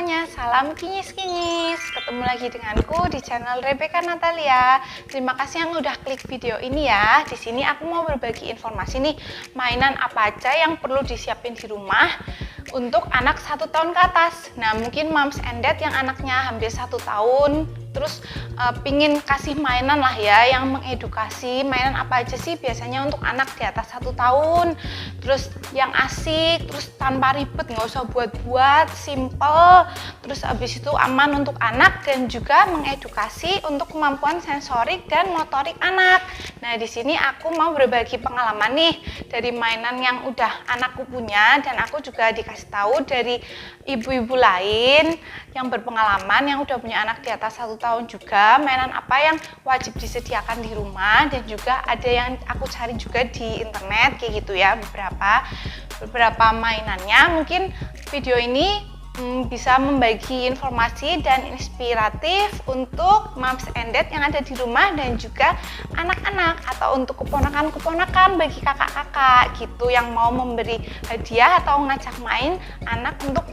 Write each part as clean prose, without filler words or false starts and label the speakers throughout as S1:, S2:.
S1: semuanya, salam kinyis-kinyis. Ketemu lagi denganku di channel Rebecca Natalia. Terima kasih yang udah klik video ini ya. Di sini aku mau berbagi informasi nih, mainan apa aja yang perlu disiapin di rumah untuk anak 1 tahun ke atas. Nah, mungkin moms and dad yang anaknya hampir 1 tahun, terus pingin kasih mainan lah ya yang mengedukasi. Mainan apa aja sih biasanya untuk anak di atas 1 tahun, terus yang asik, terus tanpa ribet, nggak usah buat-buat, simple, terus habis itu aman untuk anak dan juga mengedukasi untuk kemampuan sensorik dan motorik anak. Nah, di sini aku mau berbagi pengalaman nih dari mainan yang udah anakku punya, dan aku juga dikasih tahu dari ibu-ibu lain yang berpengalaman yang udah punya anak di atas 1 tahun juga, mainan apa yang wajib disediakan di rumah, dan juga ada yang aku cari juga di internet kayak gitu ya, beberapa mainannya. Mungkin video ini bisa membagi informasi dan inspiratif untuk moms and dad yang ada di rumah dan juga anak-anak, atau untuk keponakan-keponakan bagi kakak-kakak gitu yang mau memberi hadiah atau ngajak main anak untuk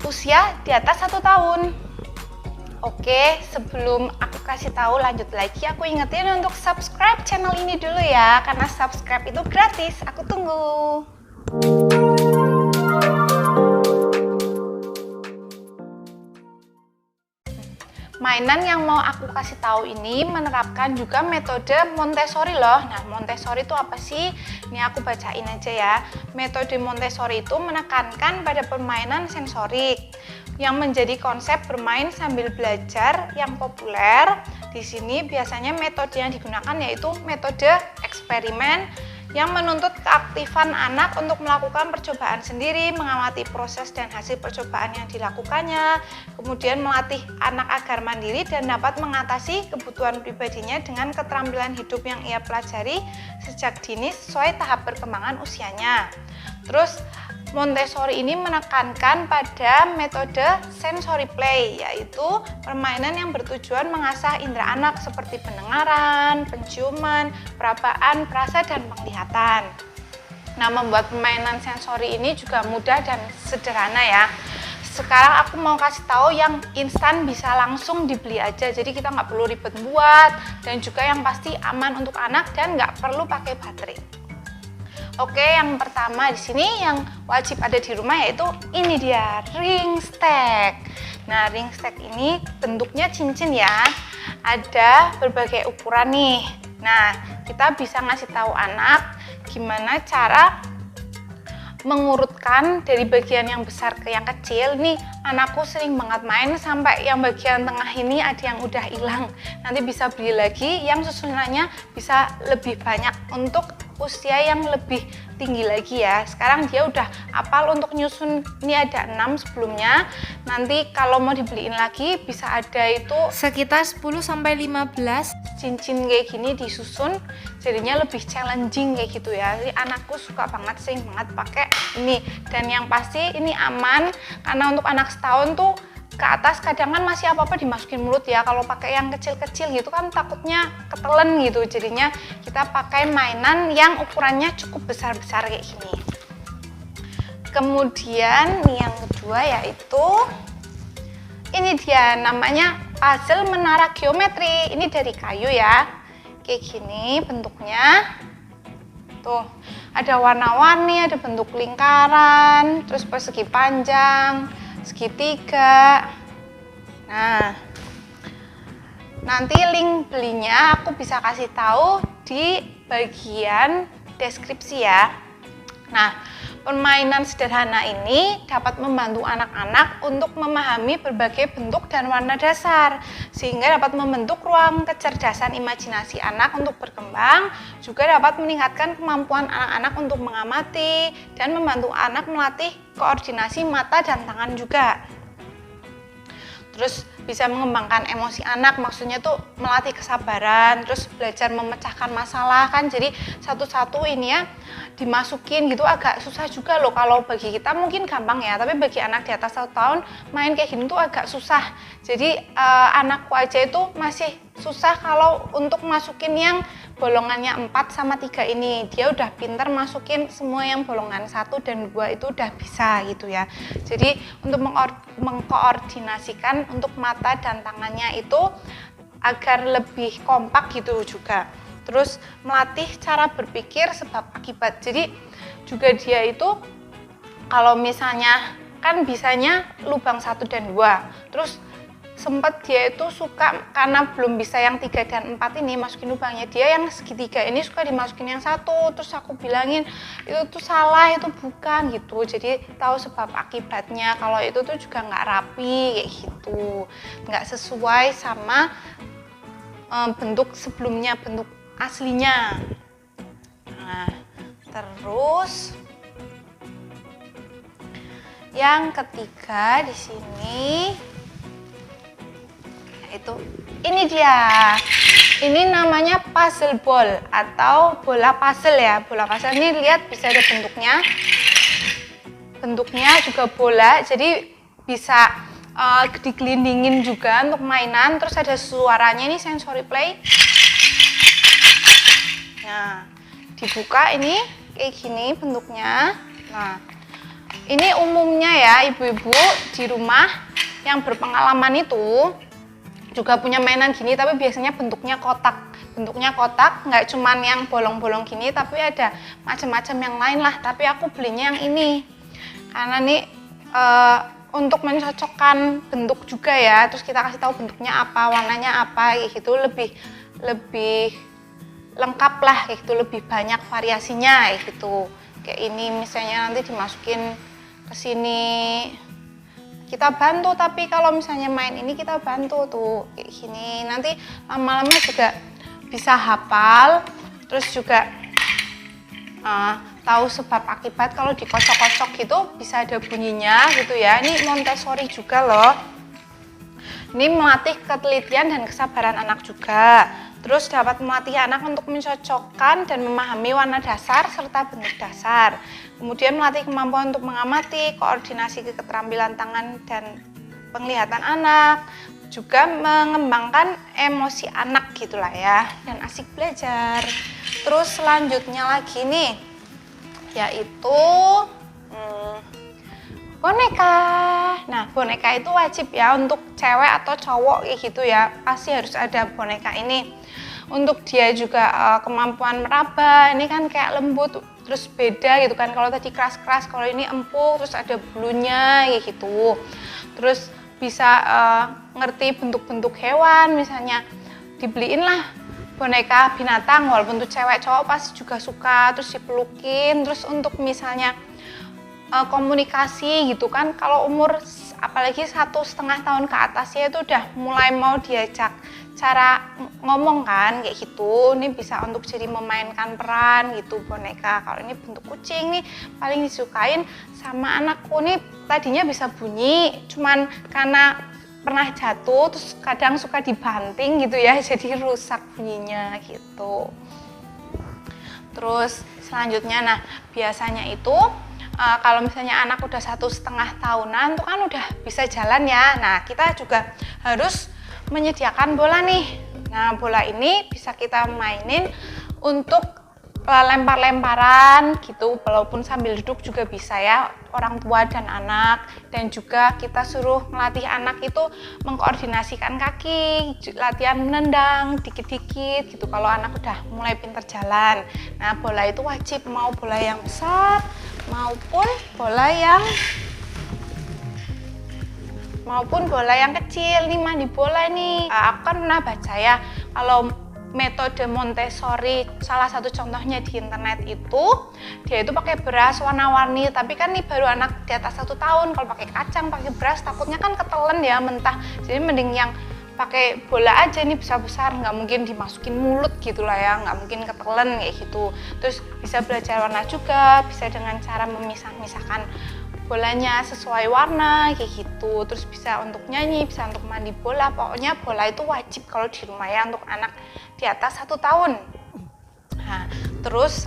S1: usia di atas 1 tahun. Oke, sebelum aku kasih tahu lanjut lagi, aku ingetin untuk subscribe channel ini dulu ya, karena subscribe itu gratis. Aku tunggu. Mainan yang mau aku kasih tahu ini menerapkan juga metode Montessori loh. Nah, Montessori itu apa sih? Ini aku bacain aja ya. Metode Montessori itu menekankan pada permainan sensorik yang menjadi konsep bermain sambil belajar yang populer. Di sini biasanya metode yang digunakan yaitu metode eksperimen yang menuntut keaktifan anak untuk melakukan percobaan sendiri, mengamati proses dan hasil percobaan yang dilakukannya, kemudian melatih anak agar mandiri dan dapat mengatasi kebutuhan pribadinya dengan keterampilan hidup yang ia pelajari sejak dini sesuai tahap perkembangan usianya. Terus Montessori ini menekankan pada metode sensory play, yaitu permainan yang bertujuan mengasah indera anak seperti pendengaran, penciuman, perabaan, perasa, dan penglihatan. Nah, membuat permainan sensori ini juga mudah dan sederhana ya. Sekarang aku mau kasih tahu yang instan bisa langsung dibeli aja, jadi kita nggak perlu ribet buat, dan juga yang pasti aman untuk anak dan nggak perlu pakai baterai. Oke, yang pertama di sini yang wajib ada di rumah yaitu ini dia, ring stack. Nah, ring stack ini bentuknya cincin ya. Ada berbagai ukuran nih. Nah, kita bisa ngasih tahu anak gimana cara mengurutkan dari bagian yang besar ke yang kecil. Nih, anakku sering banget main sampai yang bagian tengah ini ada yang udah hilang. Nanti bisa beli lagi yang susunannya bisa lebih banyak untuk usia yang lebih tinggi lagi ya. Sekarang dia udah hafal untuk nyusun, ini ada 6 sebelumnya. Nanti kalau mau dibeliin lagi bisa ada itu sekitar 10-15 cincin kayak gini disusun, jadinya lebih challenging kayak gitu ya. Jadi anakku suka banget, sering banget pakai ini. Dan yang pasti ini aman, karena untuk anak setahun tuh ke atas kadang kan masih apa-apa dimasukin mulut ya. Kalau pakai yang kecil-kecil gitu kan takutnya ketelen gitu. Jadinya kita pakai mainan yang ukurannya cukup besar-besar kayak gini. Kemudian yang kedua yaitu ini dia, namanya puzzle menara geometri. Ini dari kayu ya, kayak gini bentuknya. Tuh, ada warna-warni, ada bentuk lingkaran, terus persegi panjang, segitiga. Nah, nanti link belinya aku bisa kasih tahu di bagian deskripsi ya. Nah, permainan sederhana ini dapat membantu anak-anak untuk memahami berbagai bentuk dan warna dasar, sehingga dapat membentuk ruang kecerdasan imajinasi anak untuk berkembang, juga dapat meningkatkan kemampuan anak-anak untuk mengamati dan membantu anak melatih koordinasi mata dan tangan juga. Terus bisa mengembangkan emosi anak, maksudnya tuh melatih kesabaran, terus belajar memecahkan masalah kan. Jadi satu-satu ini ya dimasukin gitu agak susah juga loh. Kalau bagi kita mungkin gampang ya, tapi bagi anak di atas 1 tahun main kayak gini tuh agak susah. Jadi anakku aja itu masih susah kalau untuk masukin yang bolongannya 4 sama 3 ini. Dia udah pinter masukin semua yang bolongan 1 dan 2 itu udah bisa gitu ya. Jadi untuk mengkoordinasikan untuk mata dan tangannya itu agar lebih kompak gitu juga. Terus melatih cara berpikir sebab akibat. Jadi juga dia itu kalau misalnya kan bisanya lubang 1 dan 2. Terus sempat dia itu suka karena belum bisa yang 3 dan 4 ini masukin lubangnya, dia yang segitiga ini suka dimasukin yang 1. Terus aku bilangin itu tuh salah, itu bukan gitu. Jadi tahu sebab akibatnya, kalau itu tuh juga nggak rapi kayak gitu, nggak sesuai sama bentuk sebelumnya, bentuk aslinya. Nah, terus yang ketiga di sini itu ini dia. Ini namanya puzzle ball atau bola puzzle ya. Bola puzzle ini lihat bisa ada bentuknya. Bentuknya juga bola, jadi bisa digelindingin juga untuk mainan. Terus ada suaranya, ini sensory play. Nah, dibuka ini kayak gini bentuknya. Nah, ini umumnya ya ibu-ibu di rumah yang berpengalaman itu juga punya mainan gini, tapi biasanya bentuknya kotak. Bentuknya kotak, nggak cuman yang bolong-bolong gini, tapi ada macam-macam yang lain lah. Tapi aku belinya yang ini karena nih untuk mencocokkan bentuk juga ya. Terus kita kasih tahu bentuknya apa, warnanya apa, kayak gitu lebih lengkap lah, kayak gitu, lebih banyak variasinya kayak gitu. Kayak ini misalnya nanti dimasukin ke sini kita bantu, tapi kalau misalnya main ini kita bantu tuh kayak gini, nanti lama-lama juga bisa hafal. Terus juga tahu sebab akibat, kalau dikocok-kocok gitu bisa ada bunyinya gitu ya. Ini Montessori juga loh. Ini melatih ketelitian dan kesabaran anak juga. Terus dapat melatih anak untuk mencocokkan dan memahami warna dasar serta bentuk dasar. Kemudian melatih kemampuan untuk mengamati, koordinasi keterampilan tangan dan penglihatan anak. Juga mengembangkan emosi anak gitulah ya, dan asik belajar. Terus selanjutnya lagi nih, yaitu boneka. Nah, boneka itu wajib ya untuk cewek atau cowok kayak gitu ya. Pasti harus ada boneka ini. Untuk dia juga kemampuan meraba, ini kan kayak lembut, terus beda gitu kan. Kalau tadi keras-keras, kalau ini empuk, terus ada bulunya kayak gitu. Terus bisa ngerti bentuk-bentuk hewan, misalnya dibeliin lah boneka binatang, walaupun tuh cewek cowok pasti juga suka, terus dipelukin. Terus untuk misalnya komunikasi gitu kan, kalau umur apalagi 1,5 tahun ke atas ya itu udah mulai mau diajak cara ngomong kan kayak gitu. Ini bisa untuk jadi memainkan peran gitu boneka. Kalau ini bentuk kucing nih paling disukain sama anakku, nih tadinya bisa bunyi, cuman karena pernah jatuh terus kadang suka dibanting gitu ya, jadi rusak bunyinya gitu. Terus selanjutnya, nah biasanya itu kalau misalnya anak udah 1,5 tahunan tuh kan udah bisa jalan ya. Nah, kita juga harus menyediakan bola nih. Nah, bola ini bisa kita mainin untuk lempar-lemparan gitu, walaupun sambil duduk juga bisa ya, orang tua dan anak. Dan juga kita suruh melatih anak itu mengkoordinasikan kaki, latihan menendang dikit-dikit gitu kalau anak udah mulai pinter jalan. Nah, bola itu wajib, mau bola yang besar maupun bola yang kecil. Nih mandi bola nih, aku kan pernah baca ya, kalau metode Montessori salah satu contohnya di internet itu dia itu pakai beras warna-warni, tapi kan nih baru anak di atas 1 tahun, kalau pakai kacang pakai beras takutnya kan ketelen ya mentah. Jadi mending yang pakai bola aja nih besar-besar, nggak mungkin dimasukin mulut gitulah ya, nggak mungkin ketelen kayak gitu. Terus bisa belajar warna juga, bisa dengan cara memisah-misahkan bolanya sesuai warna kayak gitu. Terus bisa untuk nyanyi, bisa untuk mandi bola. Pokoknya bola itu wajib kalau di rumah ya untuk anak di atas 1 tahun. Nah, terus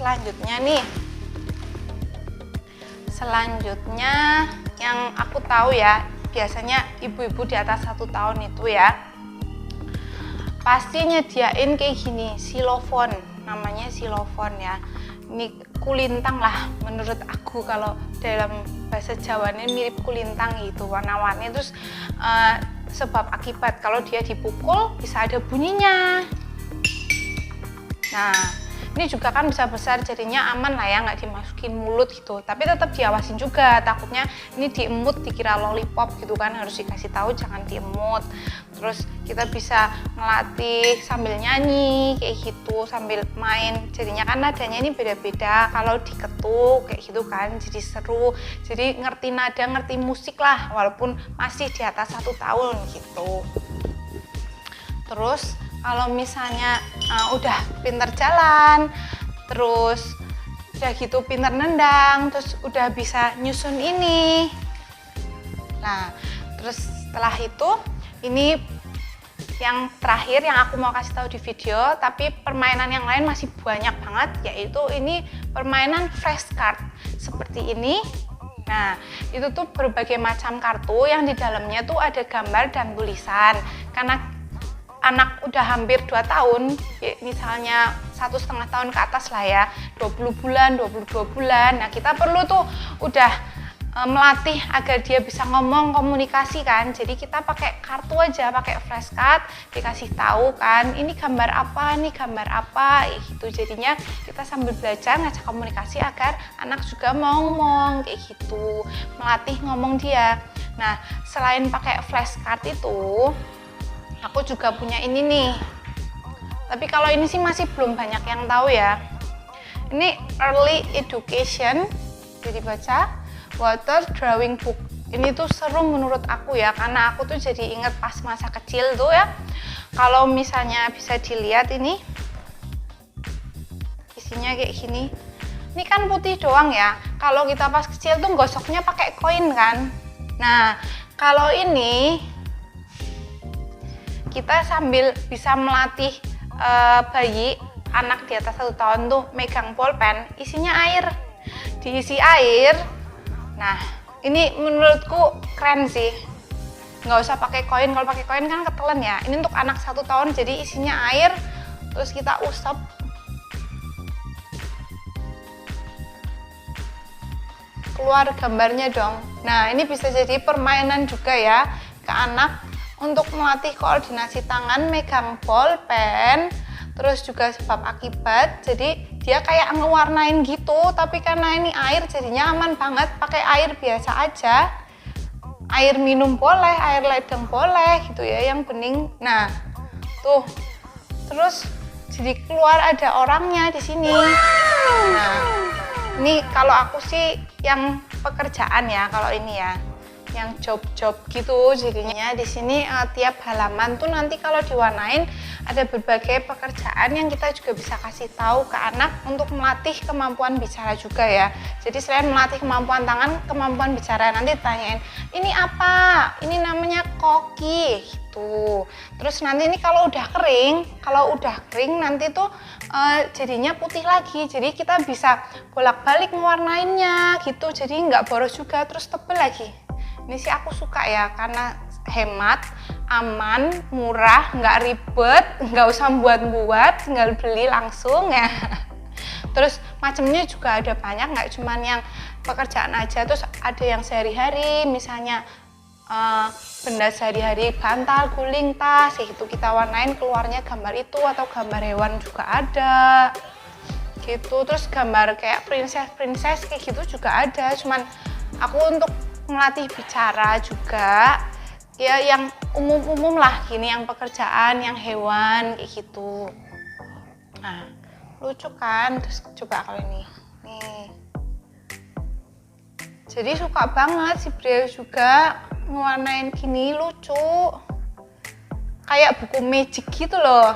S1: selanjutnya yang aku tahu ya, biasanya ibu-ibu di atas 1 tahun itu ya pasti nyediain kayak gini, xylophone, namanya xylophone ya. Ini kulintang lah menurut aku, kalau dalam bahasa Jawa ini mirip kulintang gitu warna-warni. Terus sebab akibat kalau dia dipukul bisa ada bunyinya. Nah, ini juga kan bisa besar, jadinya aman lah ya, nggak dimasukin mulut gitu. Tapi tetap diawasin juga, takutnya ini diemut dikira lollipop gitu kan, harus dikasih tahu jangan diemut. Terus kita bisa ngelatih sambil nyanyi kayak gitu, sambil main. Jadinya kan nadanya ini beda-beda, kalau diketuk kayak gitu kan, jadi seru. Jadi ngerti nada, ngerti musik lah, walaupun masih di atas 1 tahun gitu. Terus kalau misalnya udah pinter jalan, terus udah gitu pinter nendang, terus udah bisa nyusun ini. Nah, terus setelah itu, ini yang terakhir yang aku mau kasih tahu di video, tapi permainan yang lain masih banyak banget, yaitu ini permainan flashcard seperti ini. Nah, itu tuh berbagai macam kartu yang di dalamnya tuh ada gambar dan tulisan. Karena anak udah hampir 2 tahun, misalnya 1,5 tahun ke atas lah ya, 20 bulan, 22 bulan. Nah, kita perlu tuh udah melatih agar dia bisa ngomong, komunikasi kan. Jadi kita pakai kartu aja, pakai flashcard, dikasih tahu kan, ini gambar apa, ini gambar apa, gitu. Jadinya kita sambil belajar ngajak komunikasi agar anak juga mau ngomong kayak gitu, melatih ngomong dia. Nah, selain pakai flashcard itu, aku juga punya ini nih. Tapi kalau ini sih masih belum banyak yang tahu ya. Ini Early Education, jadi baca Water Drawing Book. Ini tuh seru menurut aku ya, karena aku tuh jadi inget pas masa kecil tuh ya. Kalau misalnya bisa dilihat ini, isinya kayak gini. Ini kan putih doang ya. Kalau kita pas kecil tuh gosoknya pakai koin kan. Nah, kalau ini kita sambil bisa melatih bayi anak di atas 1 tahun tuh megang bolpen, isinya air, diisi air. Nah, ini menurutku keren sih, nggak usah pakai koin. Kalau pakai koin kan ketelan ya. Ini untuk anak 1 tahun, jadi isinya air, terus kita usap. Keluar gambarnya dong. Nah, ini bisa jadi permainan juga ya ke anak, untuk melatih koordinasi tangan, megang bolpen, terus juga sebab akibat. Jadi dia kayak ngewarnain gitu, tapi karena ini air jadinya aman banget. Pakai air biasa aja, air minum boleh, air ledeng boleh gitu ya, yang bening. Nah, tuh, terus jadi keluar ada orangnya di sini. Nah, ini kalau aku sih yang pekerjaan ya, kalau ini ya yang job-job gitu. Jadinya di sini tiap halaman tuh nanti kalau diwarnain ada berbagai pekerjaan yang kita juga bisa kasih tahu ke anak untuk melatih kemampuan bicara juga ya. Jadi selain melatih kemampuan tangan, kemampuan bicara, nanti ditanyain ini apa, ini namanya koki gitu. Terus nanti ini kalau udah kering nanti tuh jadinya putih lagi, jadi kita bisa bolak-balik mewarnainnya gitu, jadi nggak boros juga, terus tebel lagi. Ini sih aku suka ya, karena hemat, aman, murah, nggak ribet, nggak usah buat-buat, tinggal beli langsung ya. Terus macamnya juga ada banyak, nggak cuman yang pekerjaan aja. Terus ada yang sehari-hari, misalnya benda sehari-hari, bantal, guling, tas, kayak gitu kita warnain, keluarnya gambar itu, atau gambar hewan juga ada gitu. Terus gambar kayak princess kayak gitu juga ada. Cuman aku untuk melatih bicara juga ya yang umum-umum lah gini, yang pekerjaan, yang hewan kayak gitu. Nah, lucu kan? Terus coba kalau ini nih, jadi suka banget si Bria juga ngewarnain gini, lucu kayak buku magic gitu loh.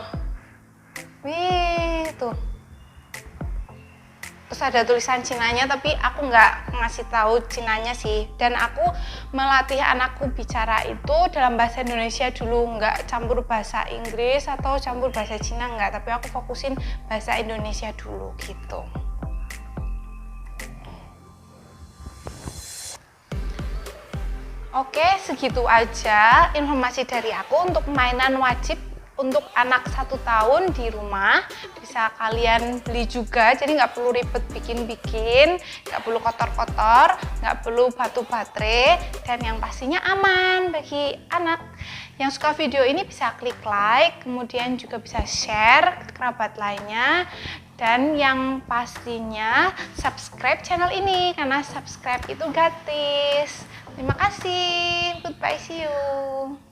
S1: Wih, tuh. Terus ada tulisan Cinanya, tapi aku nggak ngasih tahu Cinanya sih. Dan aku melatih anakku bicara itu dalam bahasa Indonesia dulu, nggak campur bahasa Inggris atau campur bahasa Cina, nggak. Tapi aku fokusin bahasa Indonesia dulu gitu. Oke, segitu aja informasi dari aku untuk mainan wajib untuk anak 1 tahun di rumah. Bisa kalian beli juga, jadi nggak perlu ribet bikin-bikin, nggak perlu kotor-kotor, nggak perlu batu baterai, dan yang pastinya aman bagi anak. Yang suka video ini bisa klik like, kemudian juga bisa share ke kerabat lainnya, dan yang pastinya subscribe channel ini karena subscribe itu gratis. Terima kasih, goodbye, see you.